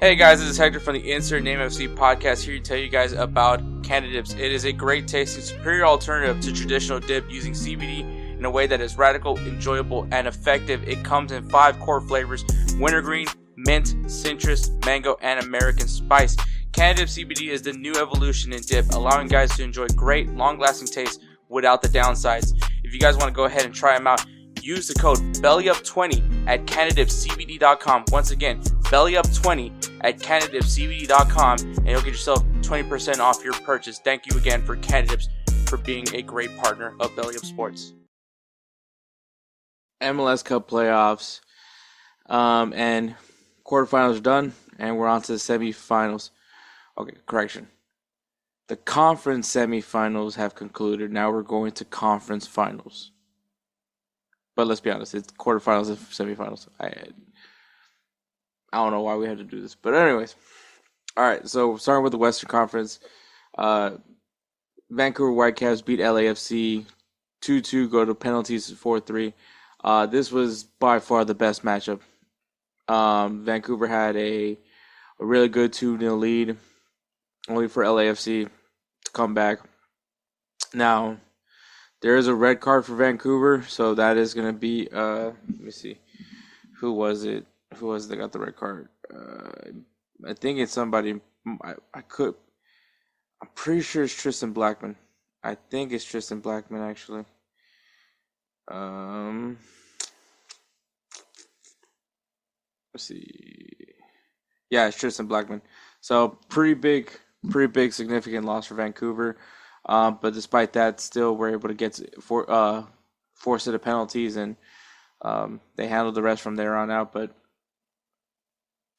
Hey guys, this is Hector from the Insert NYCFC podcast here to tell you guys about Canada Dips. It is a great tasting, superior alternative to traditional dip using CBD in a way that is radical, enjoyable, and effective. It comes in 5 core flavors: wintergreen, mint, citrus, mango, and American spice. Canada Dip CBD is the new evolution in dip, allowing guys to enjoy great, long-lasting taste without the downsides. If you guys want to go ahead and try them out, use the code BELLYUP20 at CanadaDipCBD.com. Once again, BELLYUP20 at CanadaDipCBD.com, and you'll get yourself 20% off your purchase. Thank you again for Canada Dips for being a great partner of Belly Up Sports. MLS Cup playoffs and quarterfinals are done, and we're on to the semifinals. Okay, correction. The conference semifinals have concluded. Now we're going to conference finals. But let's be honest, it's quarterfinals and semifinals. I don't know why we had to do this. But anyways. All right, so starting with the Western Conference. Vancouver Whitecaps beat LAFC 2-2, go to penalties 4-3. This was by far the best matchup. Vancouver had a really good 2-0 lead, only for LAFC to come back. Now, there is a red card for Vancouver, so that is going to be, let me see, who was it that got the red card? I think it's somebody, I'm pretty sure it's Tristan Blackman. I think it's Tristan Blackman, actually. Let's see. Yeah, it's Tristan Blackman. So, pretty big, significant loss for Vancouver. But despite that, still were able to get force it to penalties, and they handled the rest from there on out. But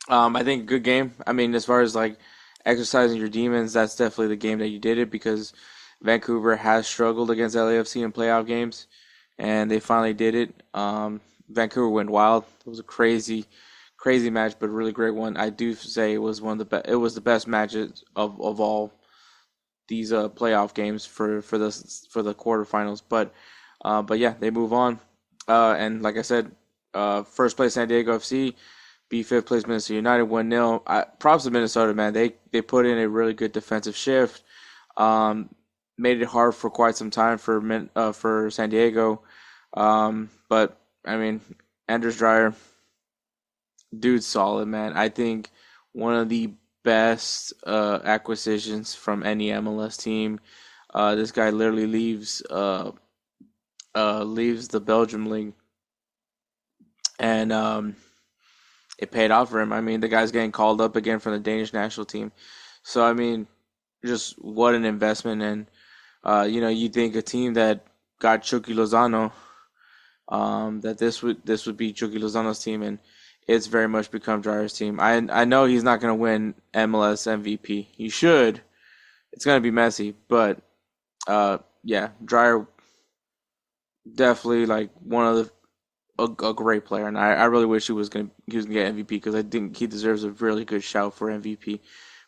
I think good game. I mean, as far as like exercising your demons, that's definitely the game that you did it, because Vancouver has struggled against LAFC in playoff games, and they finally did it. Vancouver went wild. It was a crazy match, but a really great one. I do say it was one of the it was the best matches of all these playoff games for the quarterfinals. But yeah, they move on. And like I said, first place San Diego FC beat 5th place Minnesota United 1-0. Props to Minnesota, man. They put in a really good defensive shift. Made it hard for quite some time for San Diego. But I mean, Anders Dreyer, dude's solid, man. I think one of the best acquisitions from any MLS team. This guy literally leaves the Belgium league, and it paid off for him. I mean, the guy's getting called up again from the Danish national team. So I mean, just what an investment. And you think a team that got Chucky Lozano, that this would be Chucky Lozano's team, and it's very much become Dreyer's team. I know he's not going to win MLS MVP. He should. It's going to be Messi. But, yeah, Dreyer definitely like one of a great player. And I really wish he was going to get MVP, because I think he deserves a really good shout for MVP.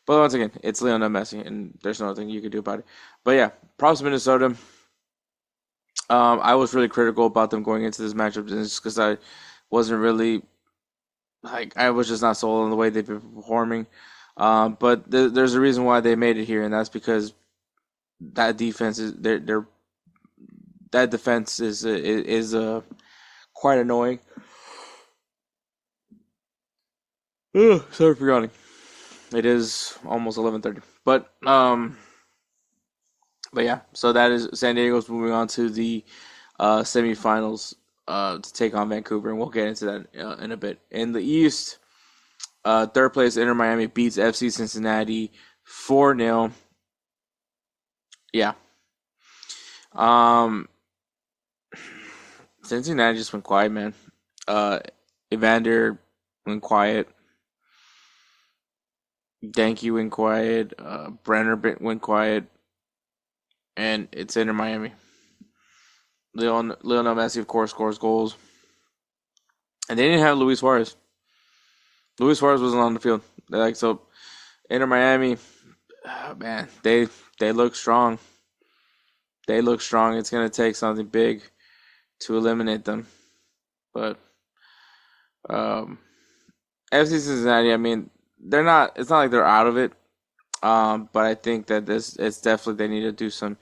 But once again, it's Lionel Messi, and there's nothing you can do about it. But, yeah, props to Minnesota. I was really critical about them going into this matchup just because I wasn't really... I was just not sold on the way they've been performing. But there's a reason why they made it here, and that's because that defense is that defense is quite annoying. Sorry for yawning. It is almost 11:30. But yeah, so that is San Diego's moving on to the semifinals to take on Vancouver, and we'll get into that in a bit. In the East, third place Inter Miami beats FC Cincinnati 4-0. Yeah. Cincinnati just went quiet, man. Evander went quiet. Danke went quiet. Brenner went quiet. And it's Inter Miami. Lionel Messi, of course, scores goals. And they didn't have Luis Suarez. Luis Suarez wasn't on the field. So Inter Miami, man, they look strong. They look strong. It's going to take something big to eliminate them. But FC Cincinnati, I mean, they're not. It's not like they're out of it. But I think that it's definitely they need to do some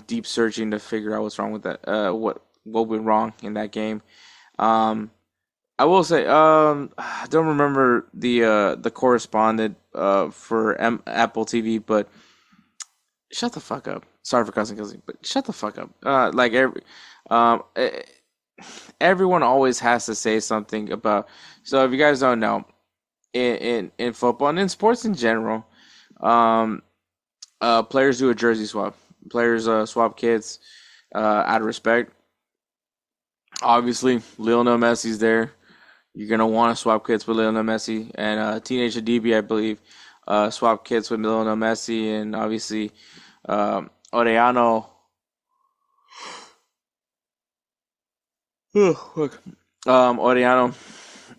deep searching to figure out what's wrong with that. What went wrong in that game. Um, I will say, I don't remember the correspondent for Apple TV, but shut the fuck up. Sorry for cussing, but shut the fuck up. Um, eh, everyone always has to say something about. So if you guys don't know, in football and in sports in general, um, players do a jersey swap. Players swap kits out of respect. Obviously, Lionel Messi's there. You're gonna want to swap kits with Lionel Messi and Teenage DB, I believe, swap kits with Lionel Messi, and obviously Orellano. Look, Orellano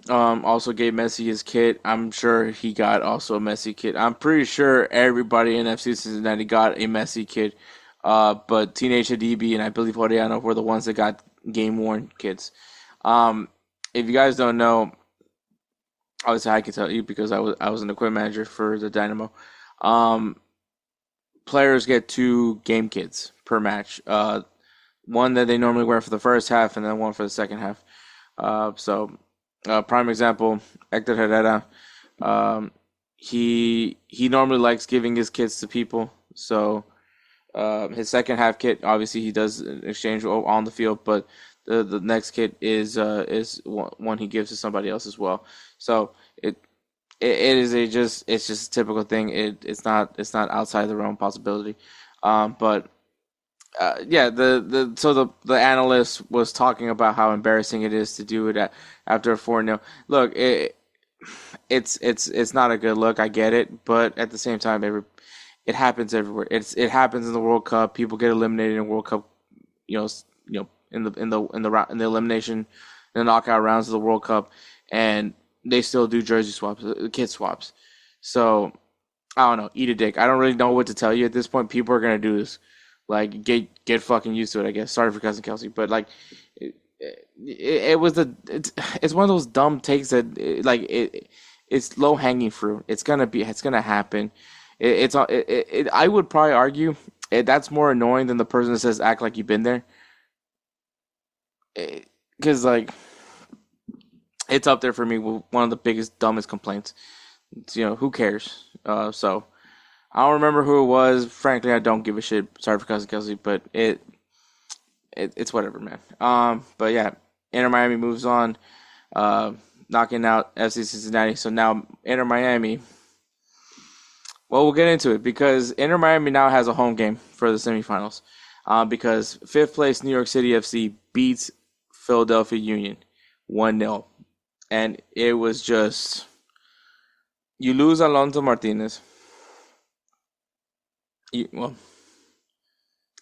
also gave Messi his kit. I'm sure he got also a Messi kit. I'm pretty sure everybody in FC Cincinnati got a Messi kit. But Teenage DB and I believe Orellano were the ones that got game worn kits. Um, if you guys don't know, obviously I can tell you because I was an equipment manager for the Dynamo. Um, Players get two game kits per match. One that they normally wear for the first half, and then one for the second half. Prime example, Hector Herrera. Um, he normally likes giving his kits to people. So his second half kit, obviously, he does an exchange on the field, but the next kit is one he gives to somebody else as well. So it is it's just a typical thing. It's not outside the realm of possibility. But yeah, the analyst was talking about how embarrassing it is to do it after a 4-0. Look, it's not a good look. I get it, but at the same time, it happens everywhere. It happens in the World Cup. People get eliminated in World Cup. In the elimination, in the knockout rounds of the World Cup, and they still do jersey swaps, kit swaps. So I don't know. Eat a dick. I don't really know what to tell you at this point. People are gonna do this. Like get fucking used to it. I guess. Sorry for cousin Kelsey, but like it's one of those dumb takes that it's low hanging fruit. It's gonna happen. I would probably argue that's more annoying than the person that says act like you've been there. Because like it's up there for me with one of the biggest dumbest complaints. Who cares? So I don't remember who it was. Frankly, I don't give a shit. Sorry for cousin Kelsey, but it's whatever, man. But yeah, Inter Miami moves on, knocking out FC Cincinnati. So now Inter Miami. Well, we'll get into it because Inter Miami now has a home game for the semifinals. Because fifth place New York City FC beats Philadelphia Union 1-0. And it was just, you lose Alonso Martinez. Is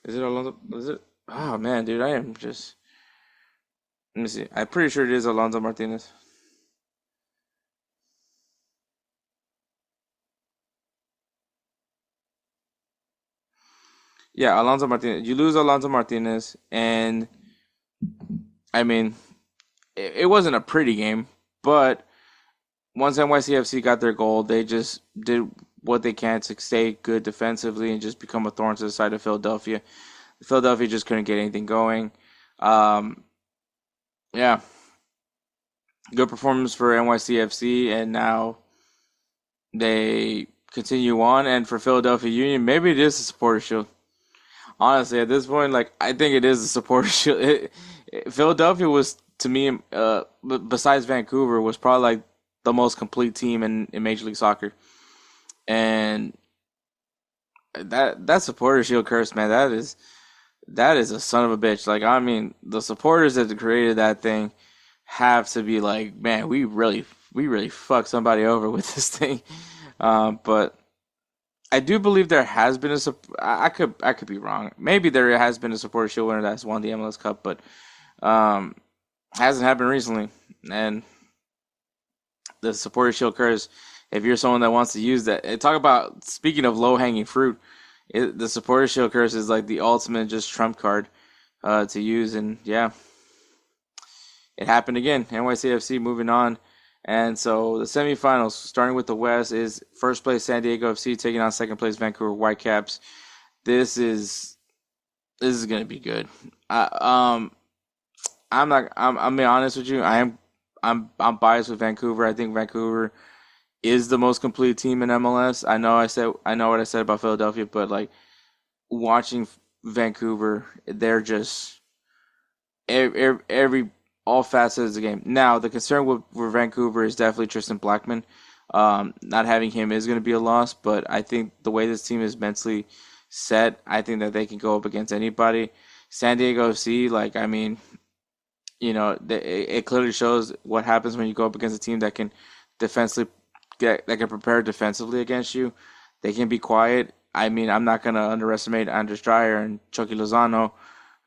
it Alonso? Is it? Oh, man, dude, I am just, let me see. I'm pretty sure it is Alonso Martinez. Yeah, Alonso Martinez. You lose Alonso Martinez, and I mean, it wasn't a pretty game, but once NYCFC got their goal, they just did what they can to stay good defensively and just become a thorn to the side of Philadelphia. Philadelphia just couldn't get anything going. Um, yeah, good performance for NYCFC, and now they continue on. And for Philadelphia Union, maybe it is the supporter shield. Honestly, at this point, like I think it is the supporter shield. Philadelphia was to me, besides Vancouver, was probably like the most complete team in Major League Soccer, and that supporter shield curse, man, that is a son of a bitch. Like I mean, the supporters that created that thing have to be like, man, we really fucked somebody over with this thing, but. I do believe there has been I could be wrong. Maybe there has been a supporter shield winner that's won the MLS Cup, but hasn't happened recently. And the supporter shield curse, if you're someone that wants to use that, talk about speaking of low hanging fruit, the supporter shield curse is like the ultimate just trump card to use. And yeah, it happened again. NYCFC moving on And so the semifinals, starting with the West, is first place San Diego FC taking on second place Vancouver Whitecaps. This is gonna be good. I'm being honest with you. I'm biased with Vancouver. I think Vancouver is the most complete team in MLS. I know what I said about Philadelphia, but like watching Vancouver, they're just every all facets of the game. Now the concern with Vancouver is definitely Tristan Blackman. Not having him is going to be a loss, but I think the way this team is mentally set, I think that they can go up against anybody. San Diego FC, like I mean, it clearly shows what happens when you go up against a team that can defensively that can prepare defensively against you. They can be quiet. I mean, I'm not gonna underestimate Andres Dreyer and Chucky Lozano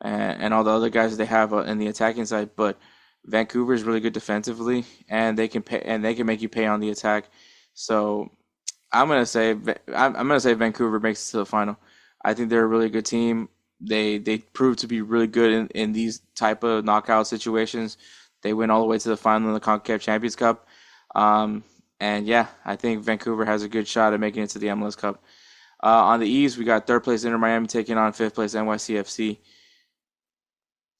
and all the other guys that they have in the attacking side, but Vancouver is really good defensively, and they can make you pay on the attack. So I'm gonna say Vancouver makes it to the final. I think they're a really good team. They prove to be really good in these type of knockout situations. They went all the way to the final in the CONCACAF Champions Cup. And yeah, I think Vancouver has a good shot at making it to the MLS Cup. On the East, we got third place Inter Miami taking on fifth place NYCFC.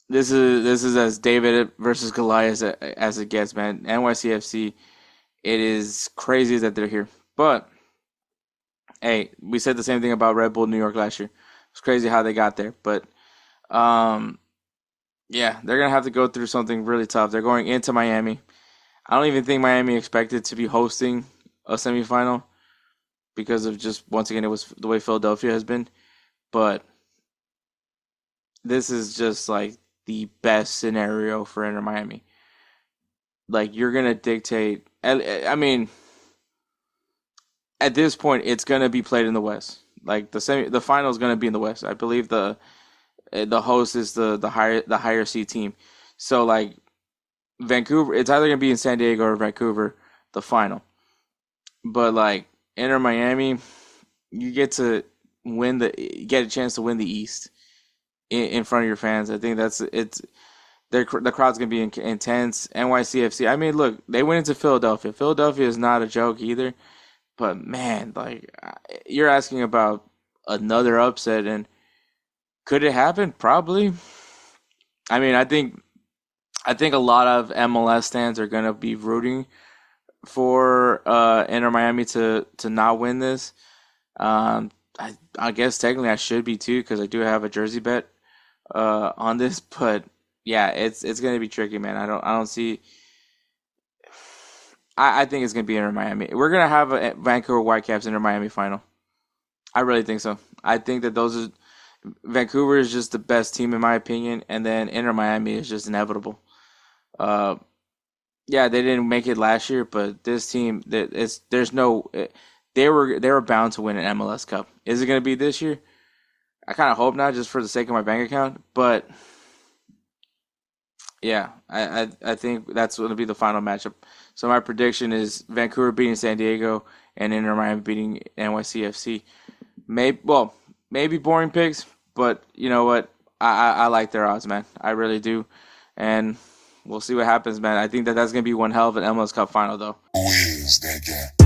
This is as David versus Goliath as it gets, man. NYCFC, it is crazy that they're here. But hey, we said the same thing about Red Bull New York last year. It's crazy how they got there, but yeah, they're gonna have to go through something really tough. They're going into Miami. I don't even think Miami expected to be hosting a semifinal because of just once again it was the way Philadelphia has been. But this is just like the best scenario for Inter Miami. Like you're gonna dictate. I mean, at this point, it's gonna be played in the West. Like the final is gonna be in the West. I believe the host is the higher seed team. So like Vancouver, it's either gonna be in San Diego or Vancouver, the final. But like Inter Miami, you get a chance to win the East in front of your fans. I think the crowd's gonna be intense. NYCFC. I mean, look, they went into Philadelphia. Philadelphia is not a joke either. But man, like you're asking about another upset, and could it happen? Probably. I mean, I think a lot of MLS fans are gonna be rooting for Inter Miami to not win this. I guess technically I should be too because I do have a jersey bet on this, but yeah, it's gonna be tricky, man. I don't see. I think it's gonna be Inter Miami. We're gonna have a Vancouver Whitecaps Inter Miami final. I really think so. I think that Vancouver is just the best team in my opinion, and then Inter Miami is just inevitable. Uh, yeah, they didn't make it last year, but this team, they were bound to win an MLS Cup. Is it gonna be this year? I kind of hope not, just for the sake of my bank account. But yeah, I think that's going to be the final matchup. So my prediction is Vancouver beating San Diego and Inter Miami beating NYCFC. Maybe boring picks, but you know what? I like their odds, man. I really do, and we'll see what happens, man. I think that's going to be one hell of an MLS Cup final, though. Who is that guy?